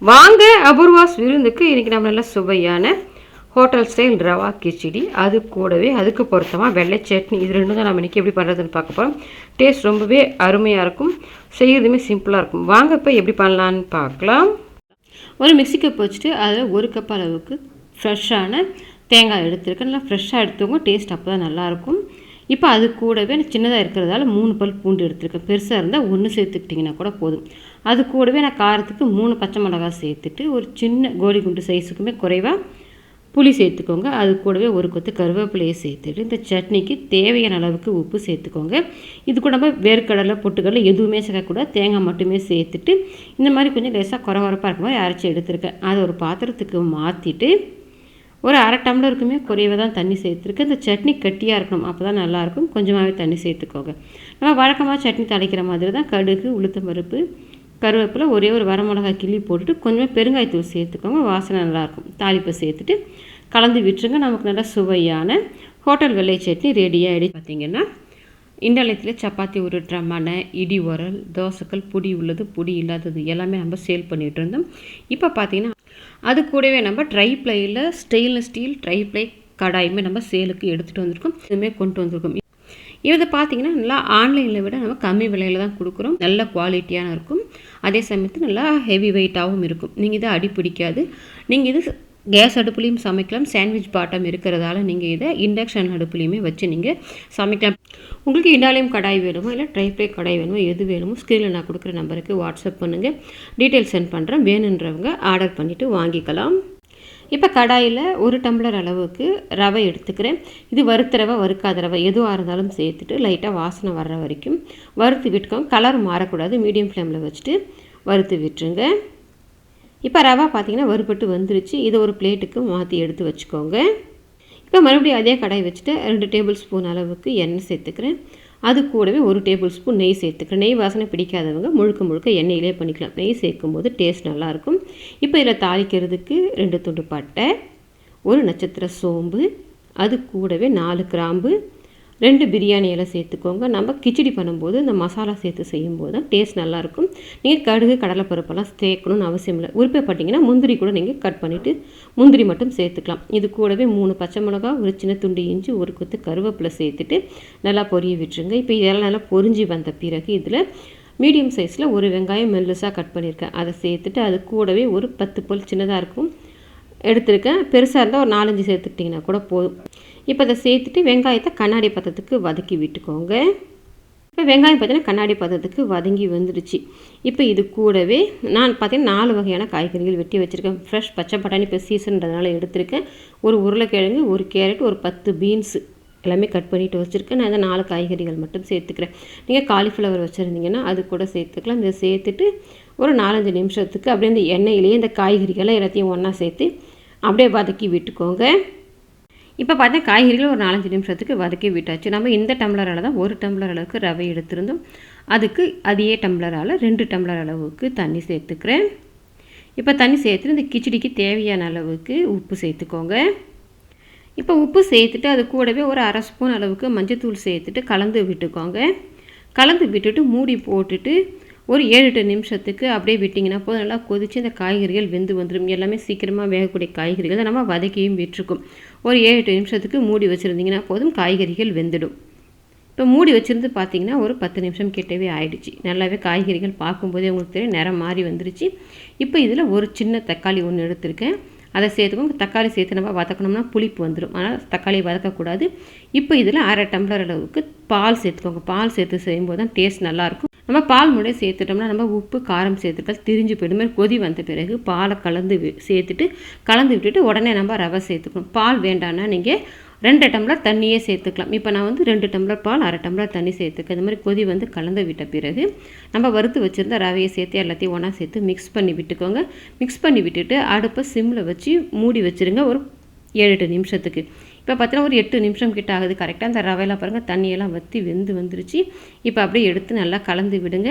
வாங்க அபூர்வாஸ் விருந்துக்கு இன்றைக்கி நம்ம நல்லா சுவையான ஹோட்டல் ஸ்டைல் ரவா கிச்சடி, அது கூடவே அதுக்கு பொருத்தமாக வெள்ளை சட்னி, இது ரெண்டும் தான் நம்ம இன்றைக்கி எப்படி பண்ணுறதுன்னு பார்க்க போகிறோம். டேஸ்ட் ரொம்பவே அருமையாக இருக்கும், செய்கிறதுமே சிம்பிளாக இருக்கும். வாங்க இப்போ எப்படி பண்ணலான்னு பார்க்கலாம். ஒரு மிக்ஸி கப் வச்சுட்டு அதில் 1 கப் அளவுக்கு ஃப்ரெஷ்ஷான தேங்காய் எடுத்துருக்கேன். நல்லா ஃப்ரெஷ்ஷாக எடுத்தவங்க டேஸ்ட் அப்போ தான் நல்லாயிருக்கும். இப்போ அது கூடவே சின்னதாக இருக்கிறதால 3 பல் பூண்டு எடுத்துருக்கேன். பெருசாக இருந்தால் 1 சேர்த்துக்கிட்டிங்கன்னா கூட போதும். அது கூடவே நான் காரத்துக்கு 3 பச்சை மிளகாய் சேர்த்துட்டு ஒரு சின்ன கோலி குண்டு சைஸுக்குமே குறைவாக புளி சேர்த்துக்கோங்க. அது கூடவே ஒரு கொத்து கருவேப்பிலையை சேர்த்துட்டு இந்த சட்னிக்கு தேவையான அளவுக்கு உப்பு சேர்த்துக்கோங்க. இது கூட நம்ம வேர்க்கடலை பொட்டுக்கடலை எதுவுமே சேர்க்கக்கூடாது, தேங்காய் மட்டுமே சேர்த்துட்டு இந்த மாதிரி கொஞ்சம் லேசாக குறவரப்பாக இருக்க மாதிரி அரைச்சி எடுத்துருக்கேன். அதை ஒரு பாத்திரத்துக்கு மாற்றிட்டு ஒரு அரை டம்ளருக்குமே குறைவாக தான் தண்ணி சேர்த்துருக்கு. இந்த சட்னி கட்டியாக இருக்கணும், அப்போ தான் நல்லாயிருக்கும். கொஞ்சமாகவே தண்ணி சேர்த்துக்கோங்க. நம்ம வழக்கமாக சட்னி தாளிக்கிற மாதிரி தான் கடுகு, உளுத்தம் பருப்பு, கருவேப்பிலை, ஒரே ஒரு வரமிளகாய் கிள்ளி போட்டுட்டு கொஞ்சமாக பெருங்காயத்தூள் சேர்த்துக்கோங்க. வாசனை நல்லாயிருக்கும். தாளிப்பை சேர்த்துட்டு கலந்து விட்டுருங்க. நமக்கு நல்லா சுவையான ஹோட்டல் வெள்ளை சட்னி ரெடியாக ஆகிடுச்சு. பார்த்திங்கன்னா இண்டலத்தில் சப்பாத்தி உருட்டுற மனை, இடி உரல், தோசைக்கல், பொடி உள்ளது பொடி இல்லாதது எல்லாமே நம்ம சேல் பண்ணிகிட்டு இருந்தோம். இப்போ பார்த்திங்கன்னா அது கூடவே நம்ம ட்ரை ப்ளையில் ஸ்டெயின்லெஸ் ஸ்டீல் ட்ரை ப்ளை கடாயுமே நம்ம சேலுக்கு எடுத்துகிட்டு வந்திருக்கோம். இதுவுமே கொண்டு வந்திருக்கோம். இதை பார்த்திங்கன்னா நல்லா ஆன்லைனில் விட நம்ம கம்மி விலையில் தான் கொடுக்குறோம். நல்ல குவாலிட்டியான இருக்கும், அதே சமயத்தில் நல்லா ஹெவி வெயிட்டாகவும் இருக்கும். நீங்கள் இதை அடி பிடிக்காது. நீங்கள் இது கேஸ் அடுப்புலையும் சமைக்கலாம். சாண்ட்விச் பாட்டம் இருக்கிறதால நீங்கள் இதை இண்டக்ஷன் அடுப்புலையுமே வச்சு நீங்கள் சமைக்கலாம். உங்களுக்கு இண்டாலியம் கடாய் வேணுமோ இல்லை ட்ரை ப்ளை கடாய் வேணுமோ எது வேணுமோ ஸ்க்ரீனில் நான் கொடுக்குற நம்பருக்கு வாட்ஸ்அப் பண்ணுங்கள். டீட்டெயில் சென்ட் பண்ணுறேன். வேணுன்றவங்க ஆர்டர் பண்ணிவிட்டு வாங்கிக்கலாம். இப்போ கடாயில் 1 டம்ளர் அளவுக்கு ரவை எடுத்துக்கிறேன். இது வறுத்த ரவை, வறுக்காத ரவை எதுவாக இருந்தாலும் சேர்த்துட்டு லைட்டாக வாசனை வர்ற வரைக்கும் வறுத்து விட்டுக்கோங்க. கலர் மாறக்கூடாது, மீடியம் ஃப்ளேமில் வச்சுட்டு வறுத்து விட்டுருங்க. இப்போ ரவா பார்த்திங்கன்னா வறுபட்டு வந்துருச்சு. இதை ஒரு பிளேட்டுக்கு மாற்றி எடுத்து வச்சுக்கோங்க. இப்போ மறுபடியும் அதே கடாய் வச்சுட்டு 2 டேபிள் ஸ்பூன் அளவுக்கு எண்ணெய் சேர்த்துக்கிறேன். அது கூடவே 1 டேபிள் ஸ்பூன் நெய் சேர்த்துக்கிறேன். நெய் வாசனை பிடிக்காதவங்க முழுக்க எண்ணெயிலே பண்ணிக்கலாம். நெய் சேர்க்கும் போது டேஸ்ட் நல்லாயிருக்கும். இப்போ இதில் தாளிக்கிறதுக்கு 2 துண்டு பட்டை, 1 நட்சத்திர சோம்பு, அது கூடவே 4 கிராம்பு, 2 பிரியாணி இலை சேர்த்துக்கோங்க. நம்ம கிச்சடி பண்ணும்போது இந்த மசாலா சேர்த்து செய்யும்போது தான் டேஸ்ட் நல்லாயிருக்கும். நீங்கள் கடுகு, கடலைப்பருப்பெல்லாம் சேர்க்கணும்னு அவசியம் இல்லை. விருப்பப்பட்டிங்கன்னா முந்திரி கூட நீங்கள் கட் பண்ணிவிட்டு முந்திரி மட்டும் சேர்த்துக்கலாம். இது கூடவே 3 பச்சை மிளகா, ஒரு சின்ன துண்டு இஞ்சி, ஒரு கொத்து கருவேப்பிலை சேர்த்துட்டு நல்லா பொரிய விட்டுருங்க. இப்போ இதெல்லாம் நல்லா பொரிஞ்சு வந்த பிறகு இதில் மீடியம் சைஸில் ஒரு வெங்காயம் மெல்லுசாக கட் பண்ணியிருக்கேன். அதை சேர்த்துட்டு அது கூடவே ஒரு 10 பல் சின்னதாக இருக்கும் எடுத்துருக்கேன். பெருசாக இருந்தால் ஒரு 4-5 சேர்த்துக்கிட்டிங்கன்னா கூட போதும். இப்போ அதை சேர்த்துட்டு வெங்காயத்தை கண்ணாடி பதத்துக்கு வதக்கி விட்டுக்கோங்க. இப்போ வெங்காயம் பார்த்தீங்கன்னா கண்ணாடி பதத்துக்கு வதங்கி வந்துடுச்சு. இப்போ இது கூடவே நான் பார்த்தீங்கன்னா 4 வகையான காய்கறிகள் வெட்டி வச்சுருக்கேன். ஃப்ரெஷ் பச்சை பட்டாணி இப்போ சீசன்றதுனால எடுத்திருக்கேன். ஒரு உருளைக்கிழங்கு, ஒரு கேரட், ஒரு 10 பீன்ஸு எல்லாமே கட் பண்ணிவிட்டு வச்சுருக்கேன். நான் அந்த 4 காய்கறிகள் மட்டும் சேர்த்துக்கிறேன். நீங்கள் காலிஃப்ளவர் வச்சுருந்தீங்கன்னா அது கூட சேர்த்துக்கலாம். இதை சேர்த்துட்டு ஒரு 4-5 நிமிஷத்துக்கு அப்படியே இந்த எண்ணெயிலேயே இந்த காய்கறிகளை எல்லாத்தையும் ஒன்றா சேர்த்து அப்படியே வதக்கி விட்டுக்கோங்க. இப்போ பார்த்தா காய்கறிகள் ஒரு 4-5 நிமிஷத்துக்கு வதக்கி விட்டாச்சு. நம்ம இந்த டம்ளரால் தான் 1 டம்ளர் அளவுக்கு ரவை எடுத்திருந்தோம். அதுக்கு அதே டம்ளரால் 2 டம்ளர் அளவுக்கு தண்ணி சேர்த்துக்கிறேன். இப்போ தண்ணி சேர்த்துட்டு இந்த கிச்சடிக்கு தேவையான அளவுக்கு உப்பு சேர்த்துக்கோங்க. இப்போ உப்பு சேர்த்துட்டு அது கூடவே ஒரு 1/2 ஸ்பூன் அளவுக்கு மஞ்சள்தூள் சேர்த்துட்டு கலந்து விட்டுக்கோங்க. கலந்து விட்டுட்டு மூடி போட்டுட்டு ஒரு 7-8 நிமிஷத்துக்கு அப்படியே விட்டிங்கன்னா போதும். நல்லா கொதித்து இந்த காய்கறிகள் வெந்து வந்துடும். எல்லாமே சீக்கிரமாக வேகக்கூடிய காய்கறிகள் தான் நம்ம வதக்கியும் விட்டுருக்கோம். ஒரு 7-8 நிமிஷத்துக்கு மூடி வச்சுருந்திங்கன்னா போதும், காய்கறிகள் வெந்துடும். இப்போ மூடி வச்சுருந்து பார்த்திங்கன்னா ஒரு 10 நிமிஷம் கிட்டவே ஆயிடுச்சு. நல்லாவே காய்கறிகள் பார்க்கும்போதே உங்களுக்கு தெரியும் நிறம் மாறி வந்துருச்சு. இப்போ இதில் ஒரு சின்ன தக்காளி 1 எடுத்திருக்கேன். அதை சேர்த்துக்கோங்க. தக்காளி சேர்த்து நம்ம வதக்கணும்னா புளிப்பு வந்துடும், ஆனால் தக்காளியை வதக்கக்கூடாது. இப்போ இதில் 1/2 டம்ளர் அளவுக்கு பால் சேர்த்துக்கோங்க. பால் சேர்த்து செய்யும்போது தான் டேஸ்ட் நல்லாயிருக்கும். நம்ம பால் முன்னாடியே சேர்த்துட்டோம்னா நம்ம உப்பு காரம் சேர்த்துட்டால் திரிஞ்சு போய்டும். மாதிரி கொதி வந்த பிறகு பாலை சேர்த்துட்டு கலந்து விட்டுட்டு உடனே நம்ம ரவை சேர்த்துக்கணும். பால் வேண்டான்னா நீங்கள் 2 டம்ளர் தண்ணியே சேர்த்துக்கலாம். இப்போ நான் 2 டம்ளர் பால், 1/2 டம்ளர் தண்ணி சேர்த்துக்கேன். இந்த மாதிரி கொதி வந்து கலந்து விட்ட பிறகு நம்ம வறுத்து வச்சுருந்த ரவையை சேர்த்து எல்லாத்தையும் ஒன்றா சேர்த்து மிக்ஸ் பண்ணி விட்டுக்கோங்க. மிக்ஸ் பண்ணி விட்டுட்டு அடுப்பை சிம்மில் வச்சு மூடி வச்சுருங்க ஒரு 7-8 நிமிஷத்துக்கு. இப்போ பார்த்தீங்கன்னா ஒரு 8 நிமிஷம் கிட்ட ஆகுது. கரெக்டாக அந்த ரவையெல்லாம் பாருங்கள் தண்ணியெல்லாம் வற்றி வெந்து வந்துருச்சு. இப்போ அப்படியே எடுத்து நல்லா கலந்து விடுங்க.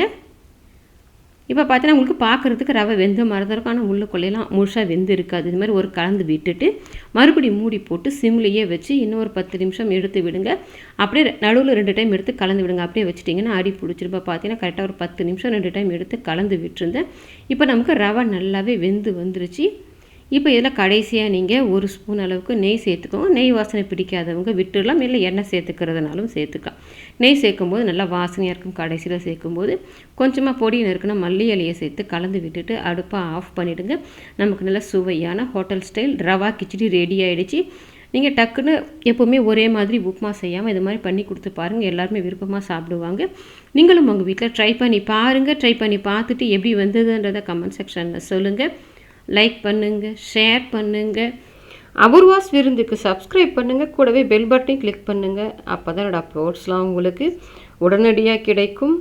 இப்போ பார்த்தீங்கன்னா உங்களுக்கு பார்க்குறதுக்கு ரவை வெந்த மாதிரி தான் இருக்கும். ஆனால் உள்ளுக்குள்ளேலாம் முழுசாக வெந்து இருக்காது. இது மாதிரி ஒரு கலந்து விட்டுட்டு மறுபடியும் மூடி போட்டு சிம்லேயே வச்சு இன்னும் ஒரு 10 நிமிஷம் எடுத்து விடுங்க. அப்படியே நடுவில் 2 டைம் எடுத்து கலந்து விடுங்க. அப்படியே வச்சுட்டிங்கன்னா அடி பிடிச்சிருப்பா. பார்த்தீங்கன்னா கரெக்டாக ஒரு 10 நிமிஷம் 2 டைம் எடுத்து கலந்து விட்டுருந்தேன். இப்போ நமக்கு ரவை நல்லாவே வெந்து வந்துருச்சு. இப்போ இதில் கடைசியாக நீங்கள் 1 ஸ்பூன் அளவுக்கு நெய் சேர்த்துக்கோங்க. நெய் வாசனை பிடிக்காதவங்க விட்டுடலாம், இல்லை எண்ணெய் சேர்த்துக்கிறதுனாலும் சேர்த்துக்கலாம். நெய் சேர்க்கும்போது நல்லா வாசனையாக இருக்கும். கடைசியில் சேர்க்கும்போது கொஞ்சமாக பொடி நறுக்குனா மல்லி இலையை சேர்த்து கலந்து விட்டுட்டு அடுப்பை ஆஃப் பண்ணிவிடுங்க. நமக்கு நல்ல சுவையான hotel style rava khichdi ready ஆகிடுச்சு. நீங்கள் டக்குன்னு எப்போவுமே ஒரே மாதிரி உப்புமா செய்யாமல் இது மாதிரி பண்ணி கொடுத்து பாருங்கள். எல்லாருமே விருப்பமாக சாப்பிடுவாங்க. நீங்களும் உங்கள் வீட்டில் ட்ரை பண்ணி பாருங்கள். ட்ரை பண்ணி பார்த்துட்டு எப்படி வந்ததுன்றதை கமெண்ட் செக்ஷனில் சொல்லுங்கள். லைக் பண்ணுங்கள், ஷேர் பண்ணுங்கள். அபூர்வாஸ் விருந்துக்கு சப்ஸ்கிரைப் பண்ணுங்கள். கூடவே பெல் பட்டனை கிளிக் பண்ணுங்கள். அப்போ தான் என்னோடய அப்லோட்ஸ்லாம் உங்களுக்கு உடனடியாக கிடைக்கும்.